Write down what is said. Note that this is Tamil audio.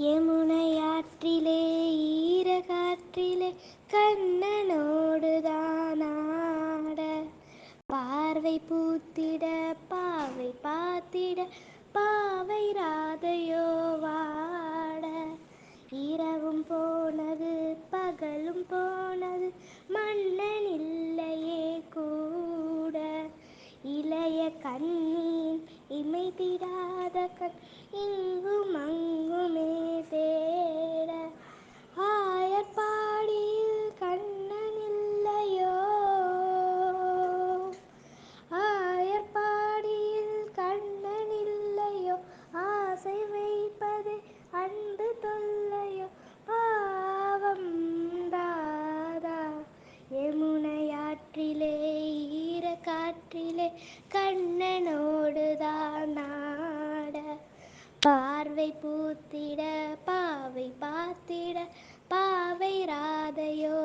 யமுனையாற்றிலே ஈரகாற்றிலே கண்ணனோடுதான் ஆட, பார்வை பூத்திட பாவை பார்த்திட பாவை ராதையோ வாட. இரவும் போனது பகலும் போனது மன்னன் இல்லையே கூட, இளைய கண்ணின் இமைத்திடாத கண் இங்கும் அங்குமே தேட. ஆயர்பாடியில் கண்ணன் இல்லையோ, ஆயர்பாடியில் கண்ணன் இல்லையோ, ஆசை வைப்பது அன்பு தொல்லையோ பாவம் தாதா. யமுனையாற்றிலே ஈரக்காற்றிலே கண்ணனோடுதான் ஆட, பார்வை பூத்திட பாவை பார்த்திட பாவை ராதையோ